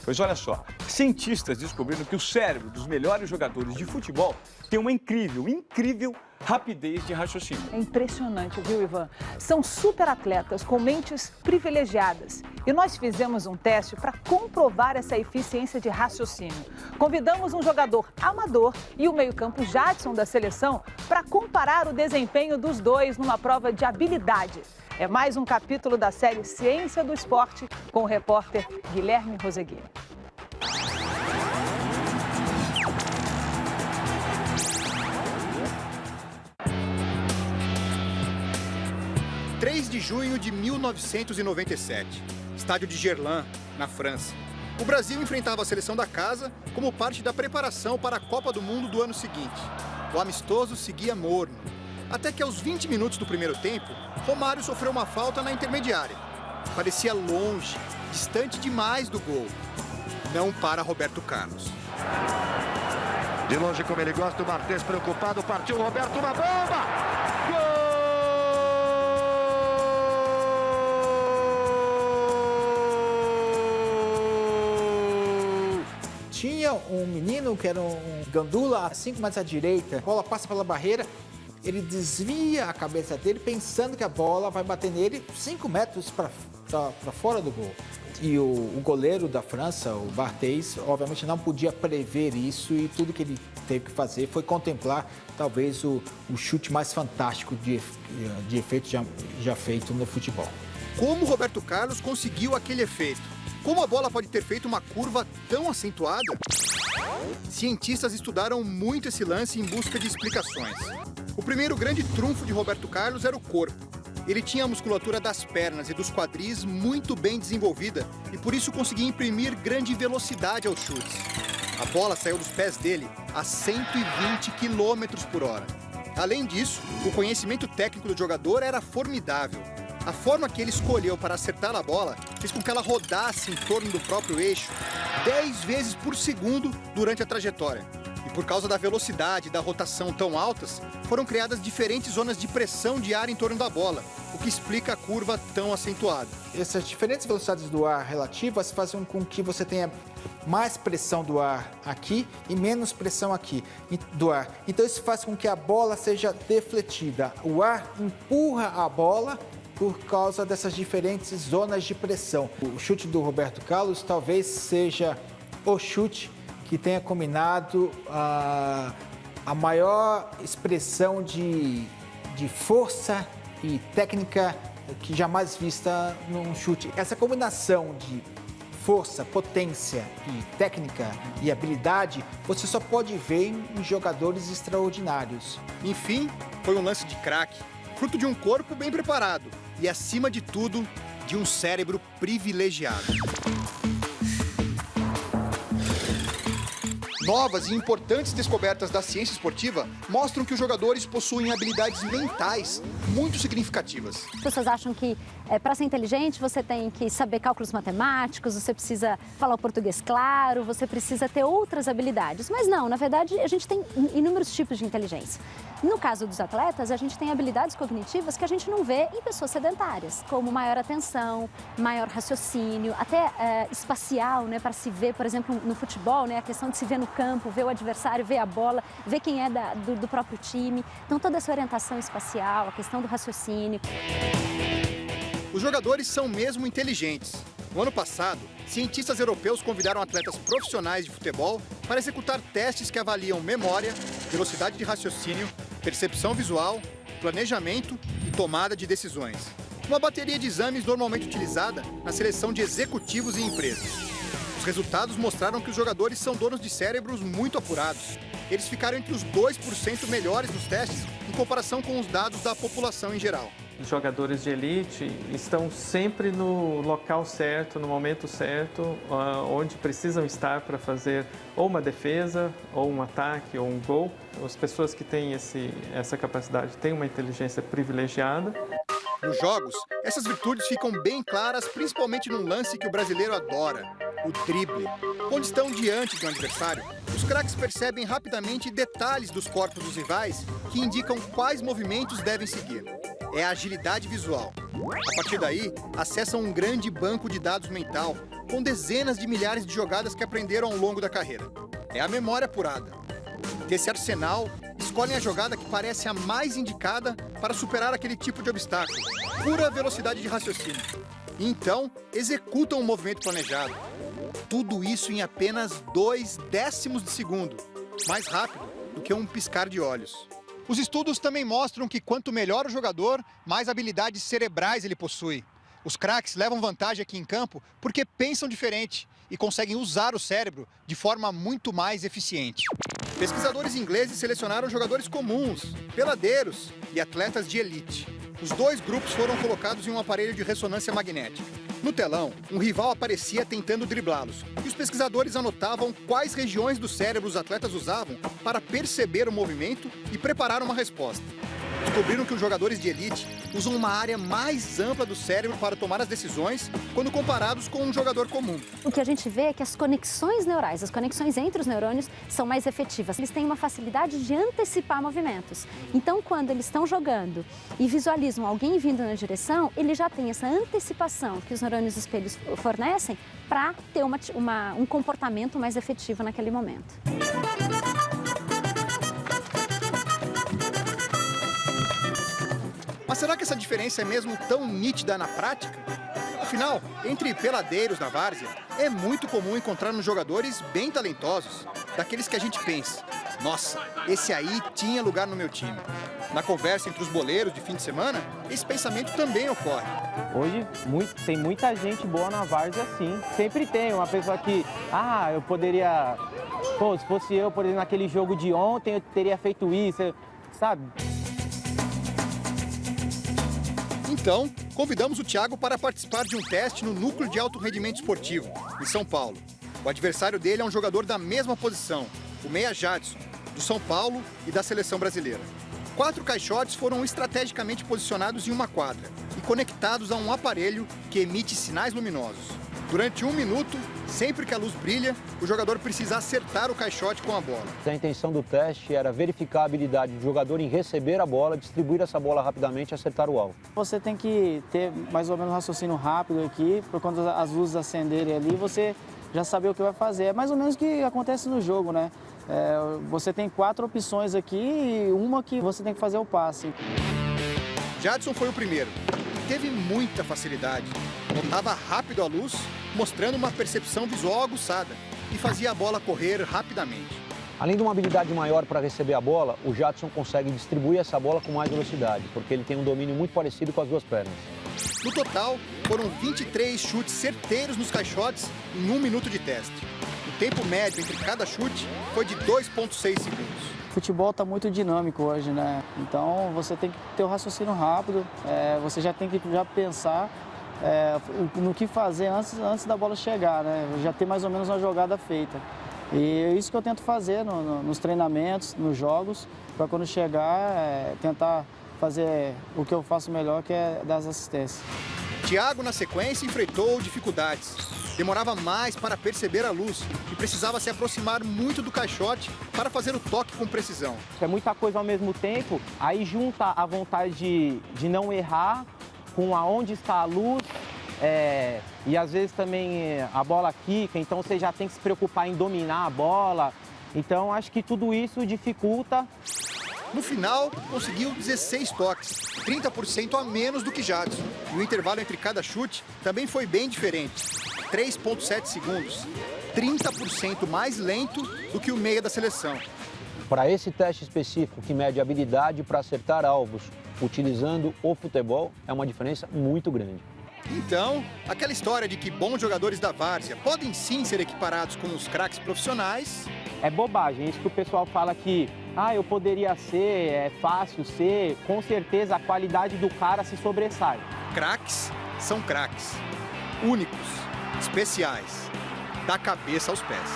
Pois olha só, cientistas descobriram que o cérebro dos melhores jogadores de futebol tem uma incrível rapidez de raciocínio. É impressionante, viu, Ivan? São super atletas com mentes privilegiadas. E nós fizemos um teste para comprovar essa eficiência de raciocínio. Convidamos um jogador amador e o meio-campo Jadson da seleção para comparar o desempenho dos dois numa prova de habilidade. É mais um capítulo da série Ciência do Esporte com o repórter Guilherme Roseguini. 3 de junho de 1997, estádio de Gerland, na França. O Brasil enfrentava a seleção da casa como parte da preparação para a Copa do Mundo do ano seguinte. O amistoso seguia morno, até que aos 20 minutos do primeiro tempo, Romário sofreu uma falta na intermediária. Parecia longe, distante demais do gol. Não para Roberto Carlos. De longe como ele gosta, o Martins preocupado, partiu o Roberto, uma bomba! Gol! Tinha um menino que era um gandula, 5 metros à direita, a bola passa pela barreira, ele desvia a cabeça dele pensando que a bola vai bater nele 5 metros para fora do gol. E o goleiro da França, o Barthez, obviamente não podia prever isso e tudo que ele teve que fazer foi contemplar talvez o chute mais fantástico de efeito já feito no futebol. Como Roberto Carlos conseguiu aquele efeito? Como a bola pode ter feito uma curva tão acentuada? Cientistas estudaram muito esse lance em busca de explicações. O primeiro grande trunfo de Roberto Carlos era o corpo. Ele tinha a musculatura das pernas e dos quadris muito bem desenvolvida e por isso conseguia imprimir grande velocidade aos chutes. A bola saiu dos pés dele a 120 km por hora. Além disso, o conhecimento técnico do jogador era formidável. A forma que ele escolheu para acertar a bola fez com que ela rodasse em torno do próprio eixo 10 vezes por segundo durante a trajetória. E por causa da velocidade e da rotação tão altas, foram criadas diferentes zonas de pressão de ar em torno da bola, o que explica a curva tão acentuada. Essas diferentes velocidades do ar relativas fazem com que você tenha mais pressão do ar aqui e menos pressão aqui do ar. Então isso faz com que a bola seja defletida. O ar empurra a bola por causa dessas diferentes zonas de pressão. O chute do Roberto Carlos talvez seja o chute que tenha combinado a maior expressão de força e técnica que jamais vista num chute. Essa combinação de força, potência e técnica e habilidade, você só pode ver em jogadores extraordinários. Enfim, foi um lance de craque, fruto de um corpo bem preparado e, acima de tudo, de um cérebro privilegiado. Novas e importantes descobertas da ciência esportiva mostram que os jogadores possuem habilidades mentais muito significativas. As pessoas acham que para ser inteligente você tem que saber cálculos matemáticos, você precisa falar o português claro, você precisa ter outras habilidades. Mas não, na verdade a gente tem inúmeros tipos de inteligência. No caso dos atletas, a gente tem habilidades cognitivas que a gente não vê em pessoas sedentárias, como maior atenção, maior raciocínio, até espacial, né, para se ver, por exemplo, no futebol, né, a questão de se ver no campo, ver o adversário, ver a bola, ver quem é do próprio time. Então, toda essa orientação espacial, a questão do raciocínio. Os jogadores são mesmo inteligentes. No ano passado, cientistas europeus convidaram atletas profissionais de futebol para executar testes que avaliam memória, velocidade de raciocínio, percepção visual, planejamento e tomada de decisões. Uma bateria de exames normalmente utilizada na seleção de executivos e empresas. Os resultados mostraram que os jogadores são donos de cérebros muito apurados. Eles ficaram entre os 2% melhores nos testes em comparação com os dados da população em geral. Os jogadores de elite estão sempre no local certo, no momento certo, onde precisam estar para fazer ou uma defesa, ou um ataque, ou um gol. As pessoas que têm essa capacidade têm uma inteligência privilegiada. Nos jogos, essas virtudes ficam bem claras, principalmente num lance que o brasileiro adora, o drible. Quando estão diante de um adversário, os craques percebem rapidamente detalhes dos corpos dos rivais que indicam quais movimentos devem seguir. É a agilidade visual. A partir daí, acessam um grande banco de dados mental, com dezenas de milhares de jogadas que aprenderam ao longo da carreira. É a memória apurada. Desse arsenal, escolhem a jogada que parece a mais indicada para superar aquele tipo de obstáculo. Pura velocidade de raciocínio. E então, executam um movimento planejado. Tudo isso em apenas 0,2 de segundo. Mais rápido do que um piscar de olhos. Os estudos também mostram que quanto melhor o jogador, mais habilidades cerebrais ele possui. Os craques levam vantagem aqui em campo porque pensam diferente e conseguem usar o cérebro de forma muito mais eficiente. Pesquisadores ingleses selecionaram jogadores comuns, peladeiros e atletas de elite. Os dois grupos foram colocados em um aparelho de ressonância magnética. No telão, um rival aparecia tentando driblá-los, e os pesquisadores anotavam quais regiões do cérebro os atletas usavam para perceber o movimento e preparar uma resposta. Descobriram que os jogadores de elite usam uma área mais ampla do cérebro para tomar as decisões quando comparados com um jogador comum. O que a gente vê é que as conexões neurais, as conexões entre os neurônios são mais efetivas. Eles têm uma facilidade de antecipar movimentos. Então, quando eles estão jogando e visualizam alguém vindo na direção, ele já tem essa antecipação que os neurônios espelhos fornecem para ter um comportamento mais efetivo naquele momento. Mas será que essa diferença é mesmo tão nítida na prática? Afinal, entre peladeiros na várzea, é muito comum encontrarmos jogadores bem talentosos, daqueles que a gente pensa, nossa, esse aí tinha lugar no meu time. Na conversa entre os boleiros de fim de semana, esse pensamento também ocorre. Hoje tem muita gente boa na várzea, sim. Sempre tem uma pessoa que, eu poderia, se fosse eu, por exemplo, naquele jogo de ontem, eu teria feito isso, sabe? Então, convidamos o Thiago para participar de um teste no Núcleo de Alto Rendimento Esportivo, em São Paulo. O adversário dele é um jogador da mesma posição, o meia Jadson, do São Paulo e da seleção brasileira. 4 caixotes foram estrategicamente posicionados em uma quadra e conectados a um aparelho que emite sinais luminosos. Durante 1 minuto, sempre que a luz brilha, o jogador precisa acertar o caixote com a bola. A intenção do teste era verificar a habilidade do jogador em receber a bola, distribuir essa bola rapidamente e acertar o alvo. Você tem que ter mais ou menos um raciocínio rápido aqui, por quando as luzes acenderem ali, você já saber o que vai fazer. É mais ou menos o que acontece no jogo, né? Você tem 4 opções aqui e uma que você tem que fazer o passe. Jadson foi o primeiro. Teve muita facilidade. Montava rápido a luz, mostrando uma percepção visual aguçada e fazia a bola correr rapidamente. Além de uma habilidade maior para receber a bola, o Jadson consegue distribuir essa bola com mais velocidade, porque ele tem um domínio muito parecido com as duas pernas. No total, foram 23 chutes certeiros nos caixotes em 1 minuto de teste. O tempo médio entre cada chute foi de 2,6 segundos. O futebol está muito dinâmico hoje, né? Então você tem que ter o raciocínio rápido, você já tem que pensar no que fazer antes da bola chegar, né? Já ter mais ou menos uma jogada feita. E é isso que eu tento fazer nos treinamentos, nos jogos, para quando chegar, tentar fazer o que eu faço melhor, que é dar as assistências. Thiago, na sequência, enfrentou dificuldades. Demorava mais para perceber a luz e precisava se aproximar muito do caixote para fazer o toque com precisão. É muita coisa ao mesmo tempo, aí junta a vontade de não errar com aonde está a luz, e às vezes também a bola quica, então você já tem que se preocupar em dominar a bola. Então acho que tudo isso dificulta. No final, conseguiu 16 toques, 30% a menos do que Jadson. E o intervalo entre cada chute também foi bem diferente, 3,7 segundos, 30% mais lento do que o meia da seleção. Para esse teste específico que mede a habilidade para acertar alvos utilizando o futebol, é uma diferença muito grande. Então, aquela história de que bons jogadores da várzea podem sim ser equiparados com os craques profissionais... É bobagem, isso que o pessoal fala que eu poderia ser, é fácil ser, com certeza a qualidade do cara se sobressai. Craques são craques, únicos, especiais, da cabeça aos pés.